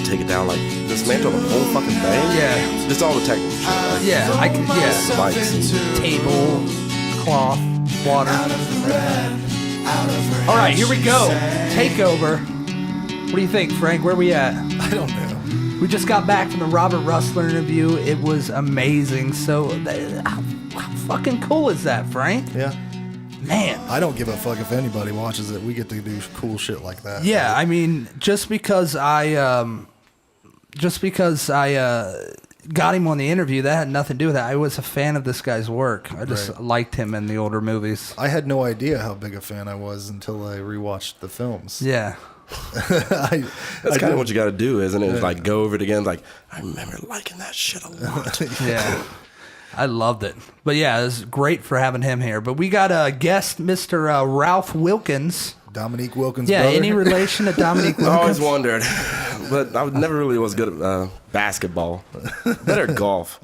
gotta take it down, like dismantle the whole fucking thing. Yeah. Just all the technical shit. Like, spikes. Table, cloth, water. All right, here we go. Takeover. What do you think, Frank? Where we at? I don't know. We just got back from the Robert Russler interview. It was amazing. So, how fucking cool is that, Frank? Yeah. Man. I don't give a fuck if anybody watches it. We get to do cool shit like that. Yeah, I mean, just because I got him on the interview, that had nothing to do with it. I was a fan of this guy's work. I just liked him in the older movies. I had no idea how big a fan I was until I rewatched the films. Yeah. That's kind of what you got to do, isn't it? Like go over it again. Like I remember liking that shit a lot. Yeah, I loved it. But yeah, it was great for having him here. But we got a guest, Mr. Ralph Wilkins. Dominique Wilkins' yeah, brother. Any relation to Dominique Wilkins? I always wondered, but I never really was good at basketball. Better at golf.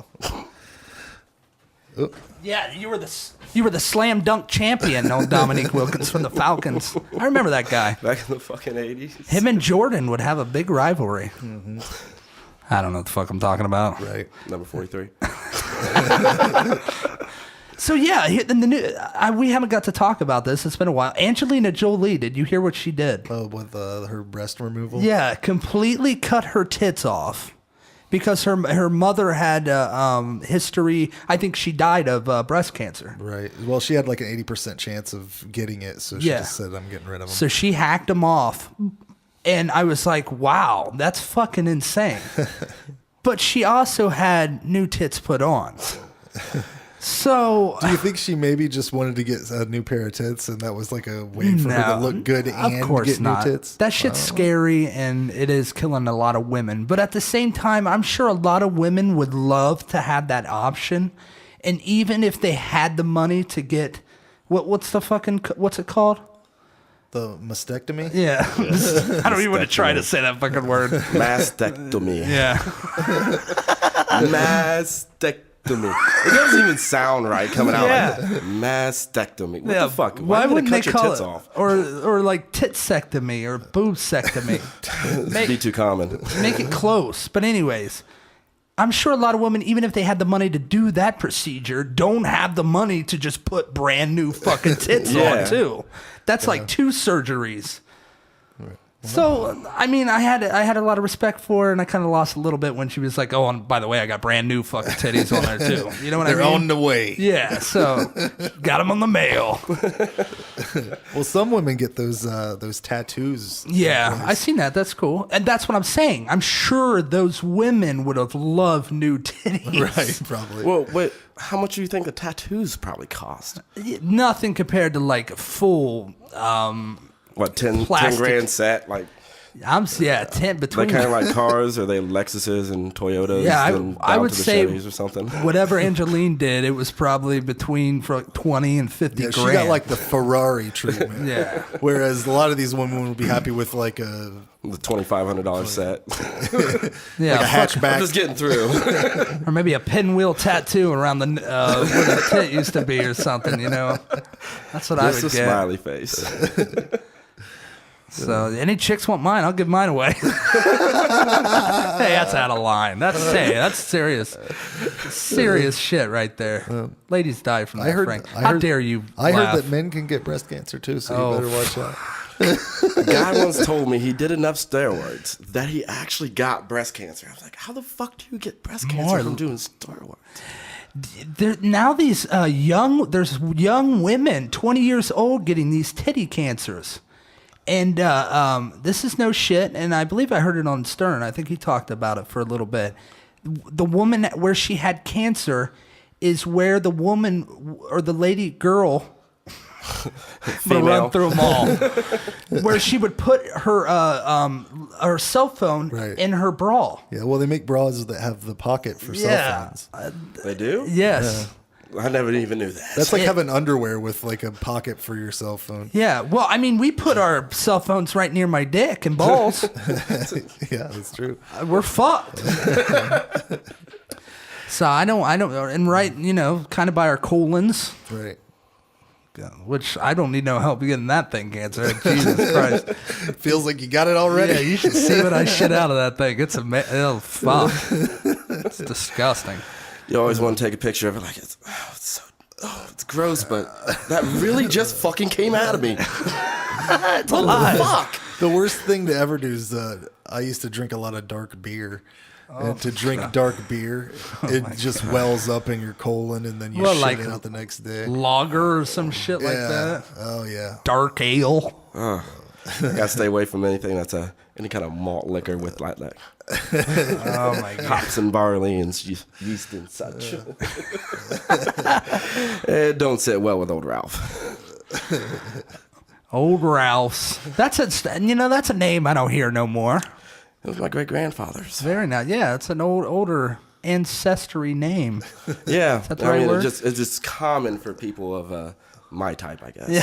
Yeah, you were the slam dunk champion, no Dominique Wilkins from the Falcons. I remember that guy. Back in the fucking 80s. Him and Jordan would have a big rivalry. Mm-hmm. I don't know what the fuck I'm talking about. Right. Number 43. So yeah, we haven't got to talk about this. It's been a while. Angelina Jolie, did you hear what she did? Oh, with her breast removal? Yeah, completely cut her tits off. Because her mother had history. I think she died of breast cancer. Right. Well, she had like an 80% chance of getting it, so she just said, "I'm getting rid of them." So she hacked them off, and I was like, "Wow, that's fucking insane." But she also had new tits put on. So, do you think she maybe just wanted to get a new pair of tits, and that was like a way for her to look good and get new tits? That shit's scary, and it is killing a lot of women. But at the same time, I'm sure a lot of women would love to have that option. And even if they had the money to get, what's it called? The mastectomy? Yeah. I don't even want to try to say that fucking word. Mastectomy. Yeah. Mastectomy. It doesn't even sound right coming out like mastectomy. What the fuck? Why wouldn't they call it off? Or like titsectomy or boobsectomy? It'd be too common. Make it close. But anyways, I'm sure a lot of women, even if they had the money to do that procedure, don't have the money to just put brand new fucking tits on too. That's like 2 surgeries. So, I mean, I had a lot of respect for her, and I kind of lost a little bit when she was like, "Oh, and by the way, I got brand new fucking titties on there too." You know what I mean? They're on the way. Yeah, so got them on the mail. Well, some women get those tattoos. Yeah, I seen that. That's cool, and that's what I'm saying. I'm sure those women would have loved new titties. Right, probably. Well, wait, how much do you think the tattoos probably cost? Nothing compared to like full. What, 10 grand set? Like, 10 between. They kind of like cars, or they Lexuses and Toyotas? Yeah, I would say Chevys or something. Whatever Angeline did, it was probably between 20 and 50 grand. She got like the Ferrari treatment. Yeah. Whereas a lot of these women would be happy with like the $2,500 set. Yeah, like a hatchback. I'm just getting through. Or maybe a pinwheel tattoo around the where the tit used to be or something, you know? That's what I would just get. a smiley face. So, any chicks want mine, I'll give mine away. Hey, that's out of line. That's serious. Serious shit right there. Ladies die from that, Frank. How dare you I laugh. heard that men can get breast cancer too, so you better watch out. A guy once told me he did enough steroids that he actually got breast cancer. I was like, how the fuck do you get breast cancer from doing steroids? Now there's young women, 20 years old, getting these titty cancers. And this is no shit, and I believe I heard it on Stern. I think he talked about it for a little bit. The woman where she had cancer is where the woman or the lady girl, I'm gonna run through them all, where she would put her cell phone in her bra. Yeah, well, they make bras that have the pocket for cell phones. They do? Yes. Yeah. I never even knew that. That's like having underwear with like a pocket for your cell phone. Yeah, well, I mean, we put our cell phones right near my dick and balls. Yeah, that's true. We're fucked. So I don't, and right, kind of by our colons. Right. which I don't need no help getting that thing cancer. Jesus Christ. Feels like you got it already. Yeah, you should see what I shit out of that thing. It's oh, fuck. It's disgusting. You always want to take a picture of it like it's gross, but that really just fucking came out of me. It's alive. Fuck. The worst thing to ever do is I used to drink a lot of dark beer. And to drink dark beer, it just wells up in your colon, and then you shit it out the next day. Lager or some shit like that. Oh, yeah. Dark ale. Gotta stay away from anything that's any kind of malt liquor with like that. Oh, my God. Hops and barley and yeast and such. It don't sit well with old Ralph. Old Ralph's. That's a name I don't hear no more. It was my great-grandfather's. Very nice. Yeah, it's an older ancestry name. Yeah. Is that the right word? It's just common for people of my type, I guess. Yeah.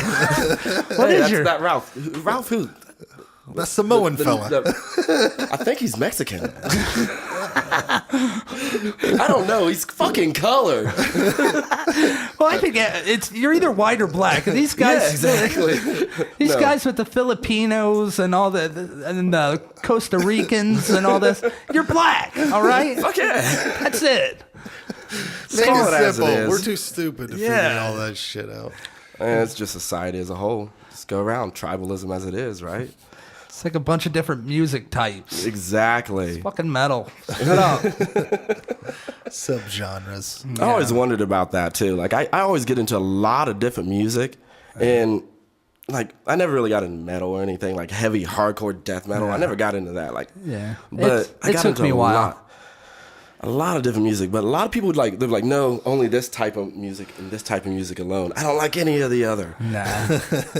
What is that Ralph? Ralph who? That Samoan fella. I think he's Mexican. I don't know. He's fucking colored. Well, I think you're either white or black. These guys, yeah, exactly. These guys with the Filipinos and all the Costa Ricans and all this, you're black. All right. Fuck yeah. That's it. Make Call it as simple. it is. We're too stupid to figure all that shit out. And it's just society as a whole. Just go around tribalism as it is, right? It's like a bunch of different music types. Exactly. Fucking metal. Shut up. Subgenres. I always wondered about that too. Like I always get into a lot of different music, and like I never really got into metal or anything like heavy hardcore death metal. I never got into that. Like but I got took into me a while. A lot of different music, but a lot of people they're like, no, only this type of music and this type of music alone. I don't like any of the other. Nah,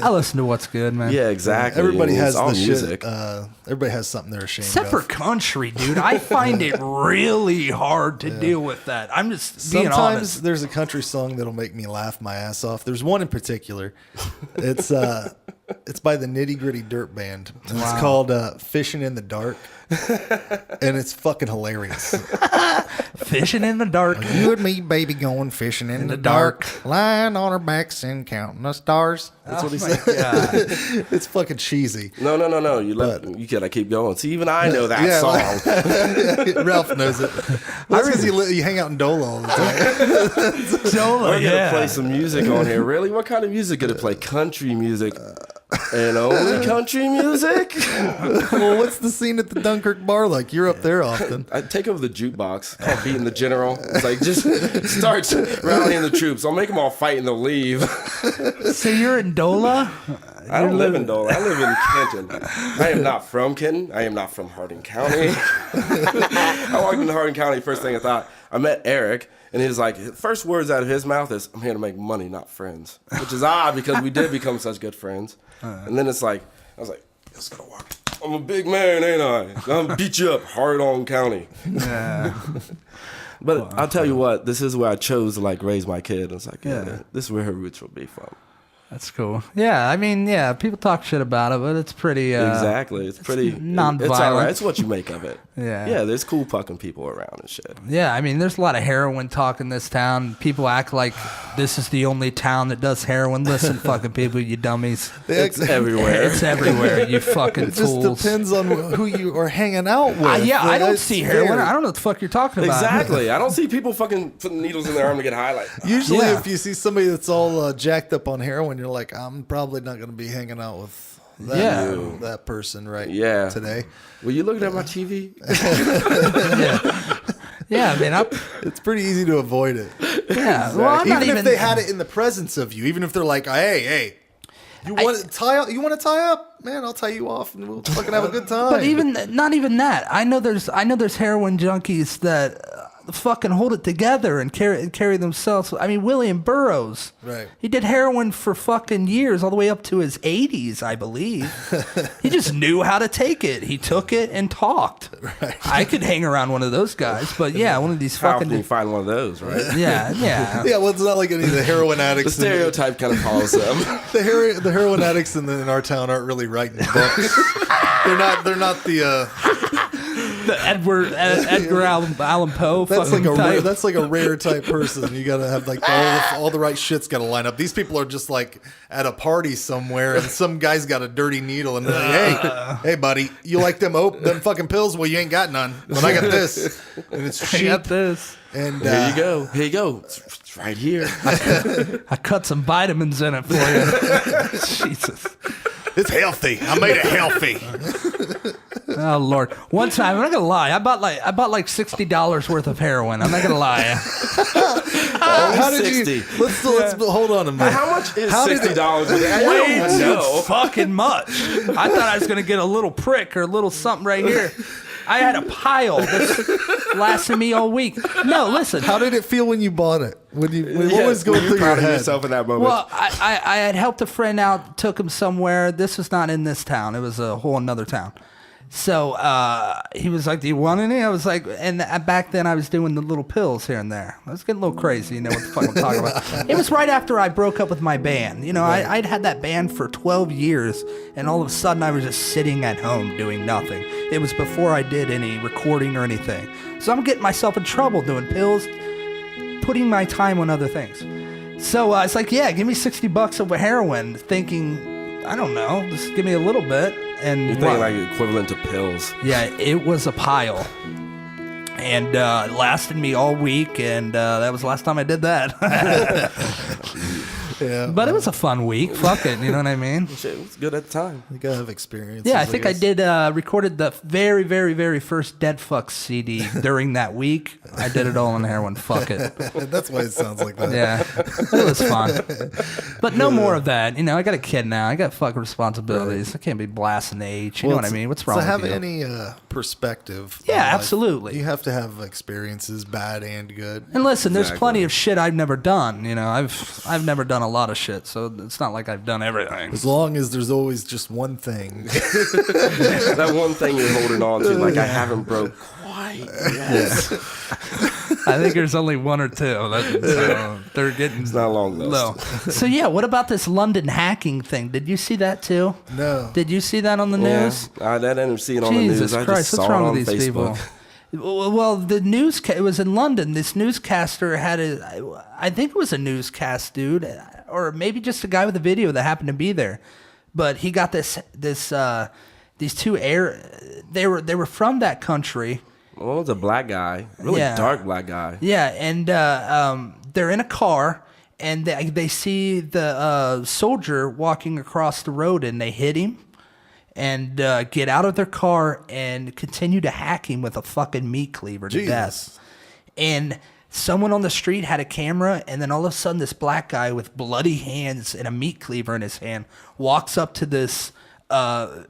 I listen to what's good, man. Yeah, exactly. Everybody has all the music. shit. Everybody has something they're ashamed Except for of. country, dude. I find it really hard to deal with that. I'm just being Sometimes honest. there's a country song that'll make me laugh my ass off. There's one in particular. It's by the Nitty Gritty Dirt Band. And It's called "Fishing in the Dark," and it's fucking hilarious. Fishing in the dark. You and me, baby, going fishing in the dark, lying on our backs and counting the stars. That's what he said. It's fucking cheesy. No. You gotta keep going. See, even I know that song. Ralph knows it. That's because you hang out in Dola all the time. Dola, We're gonna play some music on here. Really? What kind of music gonna play? Country music. And only country music? Well, what's the scene at the Dunkirk bar like? You're up there often. I take over the jukebox, called Beating the General. It's like, just start rallying the troops. I'll make them all fight and they'll leave. So you're in Dola? I don't live in Dola. I live in Kenton. I am not from Kenton. I am not from Hardin County. I walked into Hardin County, first thing I thought, I met Eric, and he was like, first words out of his mouth is, I'm here to make money, not friends. Which is odd because we did become such good friends. And then it's like, I was like, it's gonna work. I'm a big man, ain't I? I'm gonna beat you up, Hardin County. Yeah. But I'll tell you what, this is where I chose to like raise my kid. It's like, yeah, this is where her roots will be from. That's cool. Yeah, I mean, people talk shit about it, but it's pretty... exactly. It's pretty... non-violent. It's all right. It's what you make of it. Yeah. Yeah, there's cool fucking people around and shit. Yeah, I mean, there's a lot of heroin talk in this town. People act like this is the only town that does heroin. Listen, fucking people, you dummies. It's everywhere. It's everywhere, you fucking fools. It just depends on who you are hanging out with. I don't see heroin. I don't know what the fuck you're talking about. Exactly. I don't see people fucking putting needles in their arm to get high. Like, usually, if you see somebody that's all jacked up on heroin, you're like, I'm probably not going to be hanging out with that person today. Were you looking at my TV? Yeah, I mean, it's pretty easy to avoid it. Yeah, well, I'm not even if they had it in the presence of you, even if they're like, hey, you want to tie up? You want to tie up? Man, I'll tie you off, and we'll fucking have a good time. But not even that. I know there's heroin junkies that fucking hold it together and carry themselves. I mean, William Burroughs. Right. He did heroin for fucking years, all the way up to his 80s, I believe. He just knew how to take it. He took it and talked. Right. I could hang around one of those guys, but yeah, one of these How fucking... can you find one of those, right? Yeah. Yeah, well, it's not like any of the heroin addicts. The stereotype kind of follows them. The heroin addicts in our town aren't really writing books. They're not the The Edgar Allan Poe. That's Type. like a rare type person. You gotta have like all the right shit's gotta line up. These people are just like at a party somewhere, and some guy's got a dirty needle, and they're like, hey, buddy, you like them fucking pills? Well, you ain't got none, but I got this, and it's cheap. I got this. And here you go. It's right here. I cut some vitamins in it for you. Jesus. It's healthy. I made it healthy. Oh Lord! One time, I'm not gonna lie. I bought like $60 worth of heroin. I'm not gonna lie. How did 60. you? Let's hold on a minute. How much is $60? Way too fucking much. I thought I was gonna get a little prick or a little something right here. I had a pile that's lasted me all week. No, listen. How did it feel when you bought it? What was going through your head? Yourself in that moment? Well, I had helped a friend out, took him somewhere. This was not in this town. It was a whole another town. So he was like, "Do you want any?" I was like, and back then I was doing the little pills here and there. I was getting a little crazy, you know what the fuck I'm talking about. It was right after I broke up with my band. You know, I'd had that band for 12 years, and all of a sudden I was just sitting at home doing nothing. It was before I did any recording or anything. So I'm getting myself in trouble doing pills, putting my time on other things. So it's like, yeah, give me $60 of heroin, thinking, I don't know, just give me a little bit. And you're thinking like equivalent to pills. Yeah, it was a pile. And it lasted me all week, and that was the last time I did that. Yeah, but it was a fun week. Fuck it, you know what I mean? Shit, it was good at the time. You gotta have experience. Yeah, I think I did recorded the very, very, very first Dead Fuck CD during that week. I did it all on heroin. Fuck it. That's why it sounds like that. Yeah, it was fun. But no more of that. You know, I got a kid now. I got fucking responsibilities. Right. I can't be blasting age. You know what I mean? What's wrong with you? To have any perspective. Yeah, absolutely. You have to have experiences, bad and good. And listen, there's plenty of shit I've never done. You know, I've never done a lot of shit, so it's not like I've done everything. As long as there's always just one thing. That one thing you're holding on to, like I haven't broke quite yet. I think there's only one or two. They're getting... It's not long though. No. So yeah, what about this London hacking thing? Did you see that too? No. Did you see that on the news? I didn't see it on the news. Jesus Christ, I just what's saw wrong it on with these Facebook. people? Well, the news, it was in London. This newscaster had I think it was a newscast dude, or maybe just a guy with a video that happened to be there. But he got these two they were from that country. Well, it's a black guy, really dark black guy. Yeah, and they're in a car, and they see the soldier walking across the road, and they hit him. And get out of their car and continue to hack him with a fucking meat cleaver to death. And someone on the street had a camera, and then all of a sudden this black guy with bloody hands and a meat cleaver in his hand walks up to this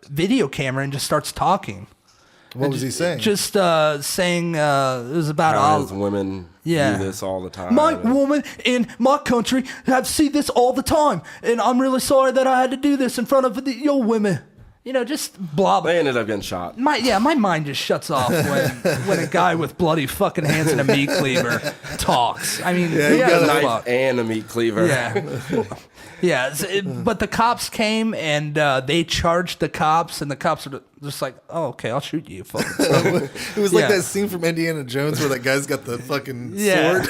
video camera and just starts talking. What was he saying? Just saying it was about all women do this all the time. My woman in my country have seen this all the time, and I'm really sorry that I had to do this in front of your women. You know, just blah, blah. They ended up getting shot. My mind just shuts off when a guy with bloody fucking hands and a meat cleaver talks. I mean, he got a knife and a meat cleaver. Yeah. But the cops came and they charged the cops, and the cops are just like, "Oh, okay, I'll shoot you." It was like that scene from Indiana Jones where that guy's got the fucking sword.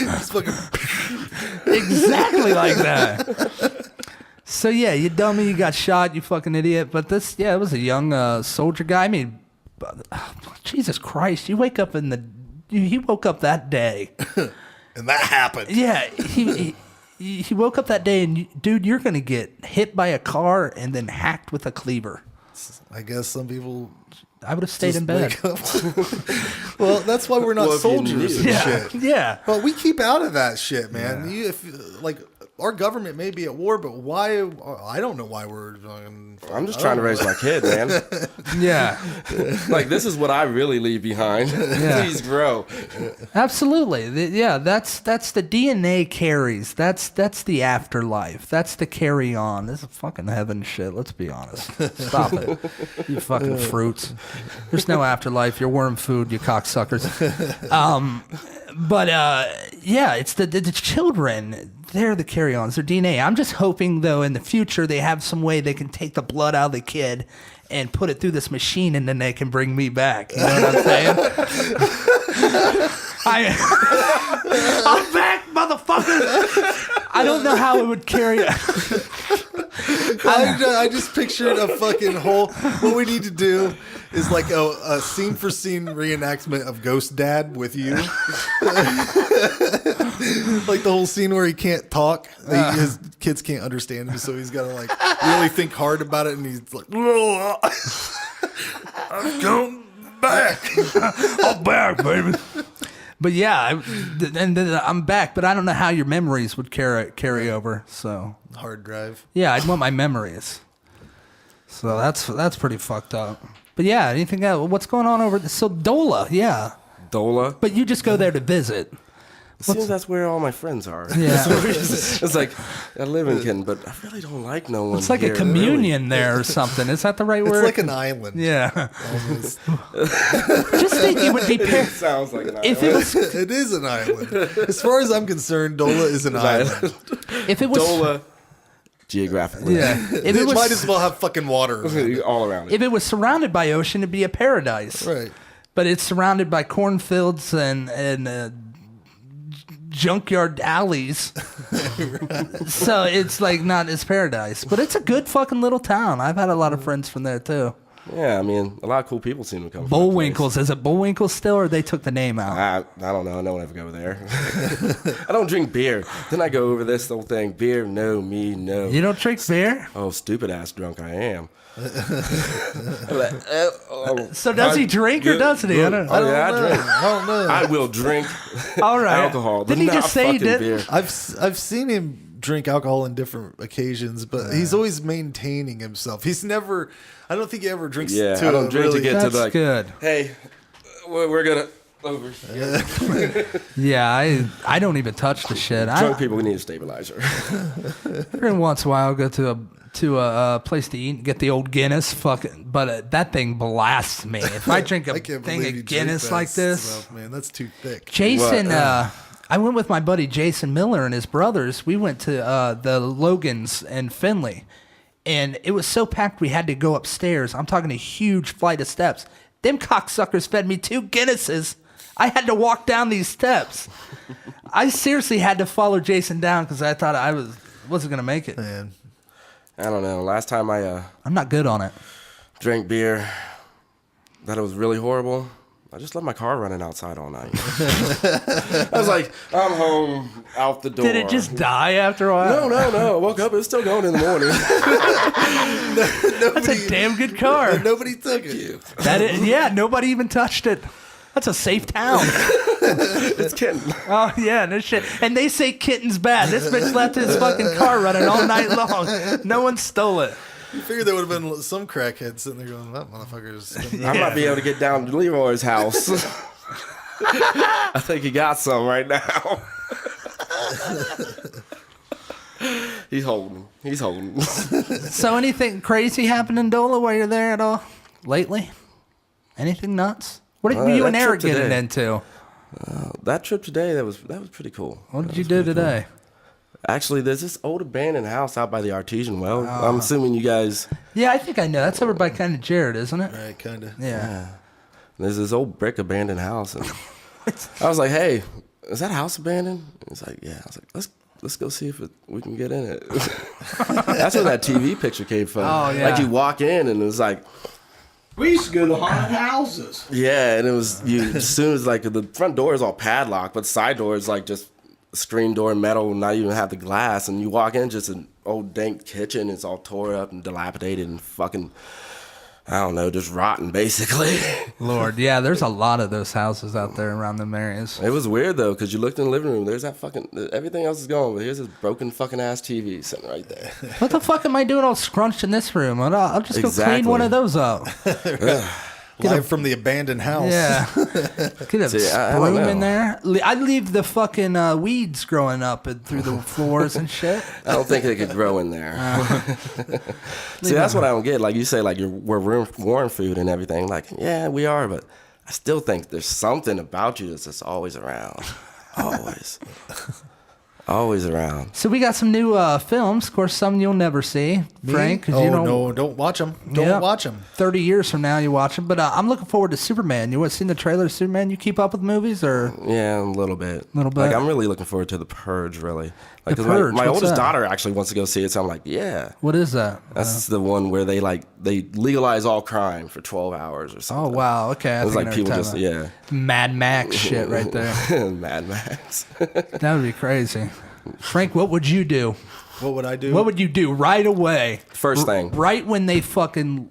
It's fucking exactly like that. So yeah, you dummy, you got shot, you fucking idiot. But this, it was a young soldier guy. I mean, Jesus Christ, he woke up that day, and that happened. Yeah, he woke up that day, and dude, you're gonna get hit by a car and then hacked with a cleaver. I guess some people. I would have stayed in bed. Well, that's why we're not soldiers and shit. Yeah. But we keep out of that shit, man. Yeah. Our government may be at war, but why? I don't know why we're. I'm just trying to raise my kid, man. Yeah. Like, this is what I really leave behind. Please grow. Absolutely. That's the DNA carries. That's the afterlife. That's the carry on. This is fucking heaven shit. Let's be honest. Stop it. You fucking fruits. There's no afterlife. You're worm food, you cocksuckers. But it's the children. they're the carry-ons. They're DNA. I'm just hoping, though, in the future they have some way they can take the blood out of the kid and put it through this machine, and then they can bring me back. You know what I'm saying? I'm back, motherfucker. I don't know how it would carry. I just pictured a fucking whole. What we need to do is like a scene for scene reenactment of Ghost Dad with you. Like the whole scene where he can't talk. His kids can't understand him, so he's got to like really think hard about it, and he's like, I'm going back. I'm back, baby. But yeah, and then I'm back, but I don't know how your memories would carry over. So hard drive. Yeah, I'd want my memories. So that's pretty fucked up. But yeah, anything else? What's going on over there? So Dola, yeah. Dola? But you just go there to visit. It seems that's where all my friends are. Yeah. It's like, I live in Kenton, but I really don't like no one. It's like here, a communion really. there or something. Is that the right word? It's like an island. Yeah. Just think it would be... It sounds like an island. If it was... It is an island. As far as I'm concerned, Dola is an island. If it was... Dola, geographically. Yeah. If It might as well have fucking water. All around it. If it was surrounded by ocean, it'd be a paradise. Right. But it's surrounded by cornfields and junkyard alleys. So it's like not as paradise. But it's a good fucking little town. I've had a lot of friends from there too. Yeah, I mean, a lot of cool people seem to come from Bullwinkles. Is it Bullwinkles still, or they took the name out? I don't know. No one ever go there. I don't drink beer. Then I go over this whole thing. Beer, no. Me, no. You don't drink beer? Oh, stupid ass drunk I am. So does he drink or doesn't he? I don't know. I drink. I don't know. I will drink All right. alcohol. Didn't he but just not say he fucking did? beer. I've seen him drink alcohol on different occasions, but he's always maintaining himself. He's never. I don't think he ever drinks. Yeah, to I don't drink really, to get That's to like. good. Hey, we're gonna over here. Yeah, I don't even touch the shit. Drunk people, we need a stabilizer. Every once in a while, I'll go to a place to eat and get the old Guinness. But that thing blasts me. If I drink a I can't thing believe you of Guinness drink like that this, stuff, man, that's too thick. Jason. What? I went with my buddy Jason Miller and his brothers. We went to the Logans in Findlay, and it was so packed we had to go upstairs. I'm talking a huge flight of steps. Them cocksuckers fed me 2 Guinnesses. I had to walk down these steps. I seriously had to follow Jason down because I thought I wasn't gonna make it. Man, I don't know. Last time I I'm not good on it. drank beer, that it was really horrible. I just left my car running outside all night. I was like, I'm home, out the door. Did it just die after a while? No. I woke up, it was still going in the morning. That's a damn good car. nobody took it. Yeah, nobody even touched it. That's a safe town. It's Kenton. Oh, yeah, no shit. And they say Kitten's bad. This bitch left his fucking car running all night long. No one stole it. You figured there would have been some crackhead sitting there going, that motherfucker's. I might be able to get down to Leroy's house. I think he got some right now. He's holding. So anything crazy happened in Dola while you're there at all lately? Anything nuts? What did you and that Eric trip get today. into? That trip today, that was pretty cool. What did you do today? Actually, there's this old abandoned house out by the artesian well. I'm assuming you guys. Yeah, I think I know. That's over by kind of Jared, isn't it? Right, kind of. Yeah. There's this old brick abandoned house, and I was like, "Hey, is that house abandoned?" He's like, "Yeah." I was like, "Let's go see if we can get in it." That's where that TV picture came from. Oh, yeah. Like you walk in, and it was like. We used to go to haunted houses. Yeah, and it was as soon as like the front door is all padlocked, but the side door is like just screen door metal, not even have the glass, and you walk in just an old dank kitchen. It's all tore up and dilapidated and fucking, I don't know, just rotten basically. Lord, yeah, there's a lot of those houses out there around them areas. It was weird though, because you looked in the living room. There's that fucking everything else is gone, but here's this broken fucking ass TV sitting right there. What the fuck am I doing all scrunched in this room? I'll just go clean one of those up. Live from the abandoned house. Yeah. Get a See, I don't broom in know. there. I'd leave the fucking weeds growing up through the floors and shit. I don't think they could grow in there. See, that's what I don't get. Like you say, like we're warm food and everything. Like, yeah, we are, but I still think there's something about you that's just always around. Always. Always around. So we got some new films. Of course, some you'll never see, Frank. 'Cause No, don't watch them. Don't watch them. 30 years from now, you watch them. But I'm looking forward to Superman. You seen the trailer of Superman? You keep up with movies or? Yeah, a little bit. Like I'm really looking forward to The Purge. Really. Like, The 'cause Purge, my what's oldest that? daughter actually wants to go see it, so I'm like, yeah. What is that? That's the one where they legalize all crime for 12 hours or Oh something. wow. Okay. It's like people just Mad Max shit right there. Mad Max. That would be crazy. Frank, what would you do? What would I do? What would you do right away? First thing. Right when they fucking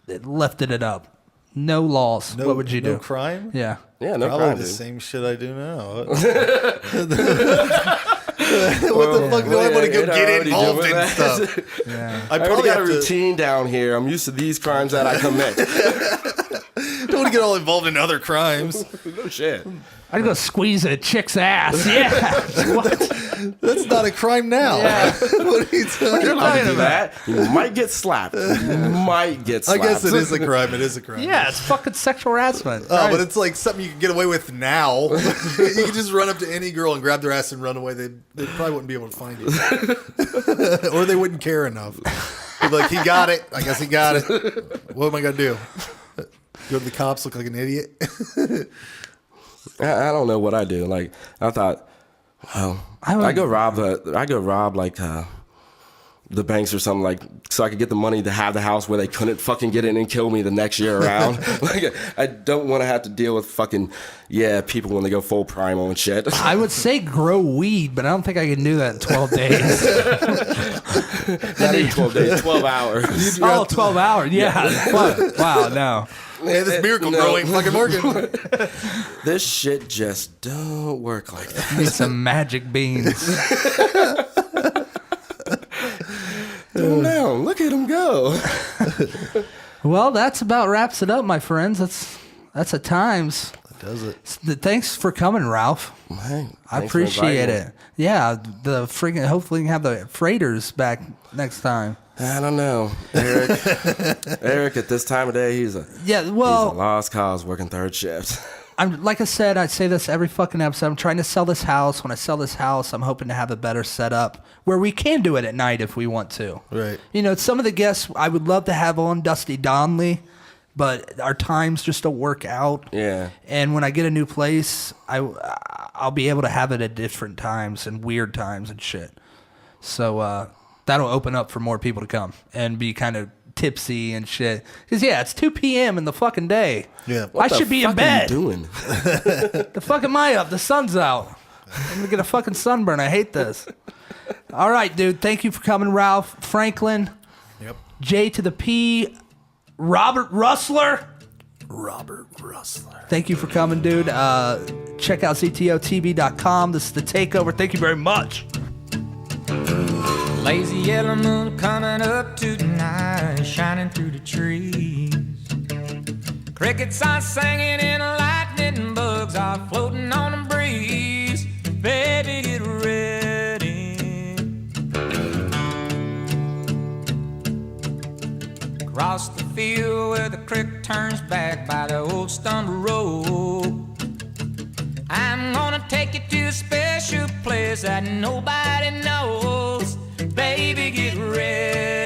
lifted it up. No laws. What would you do? No crime? Yeah. Yeah, no Probably crime. the Dude. same shit I do now. What the fuck do I want to go get involved in stuff? Yeah. I I already probably got a have to. routine down here. I'm used to these crimes that I commit. Don't want to get all involved in other crimes. No shit. I'd go squeeze a chick's ass. Yeah. What? That's not a crime now. Yeah. What are you talking You're about? lying to that. You might get slapped. You might get I slapped. guess it is a crime. It is a crime. Yeah, it's fucking sexual harassment. Oh, Right. but it's like something you can get away with now. You can just run up to any girl and grab their ass and run away. They probably wouldn't be able to find you. Or they wouldn't care enough. They'd be like, he got it. I guess he got it. What am I going to do? Go to the cops, look like an idiot? I don't know what I do. Like, I thought, well, I go rob like the banks or something, like, so I could get the money to have the house where they couldn't fucking get in and kill me the next year around. Like, I don't want to have to deal with fucking people when they go full primal and shit. I would say grow weed, but I don't think I can do that in 12 days. Not even 12 days, 12 hours. 12 hours. Yeah. Fuck. Wow, no. Hey, this miracle girl ain't fucking working. This shit just don't work like that. Need some magic beans. No, look at him go. Well, that's about wraps it up, my friends. That's at times. That does it. Thanks for coming, Ralph. Hey, I appreciate it. Yeah, the freaking. Hopefully, we can have the freighters back next time. I don't know, Eric. Eric, at this time of day, he's a lost cause working third shift. I'm like I said, I say this every fucking episode. I'm trying to sell this house. When I sell this house, I'm hoping to have a better setup where we can do it at night if we want to. Right. You know, some of the guests I would love to have on Dusty Donnelly, but our times just don't work out. Yeah. And when I get a new place, I'll be able to have it at different times and weird times and shit. So that'll open up for more people to come and be kind of tipsy and shit. Because, it's 2 p.m. in the fucking day. Yeah. I should be in bed. What are you doing? The fuck am I up? The sun's out. I'm going to get a fucking sunburn. I hate this. All right, dude. Thank you for coming, Ralph. Franklin. Yep. J to the P. Robert Russler. Thank you for coming, dude. Check out ZTOTV.com. This is The Takeover. Thank you very much. Lazy yellow moon coming up tonight, shining through the trees. Crickets are singing and lightning bugs are floating on the breeze. Baby, get ready. Across the field where the creek turns back by the old stumble road, I'm gonna take you to a special place that nobody knows. Baby, get ready.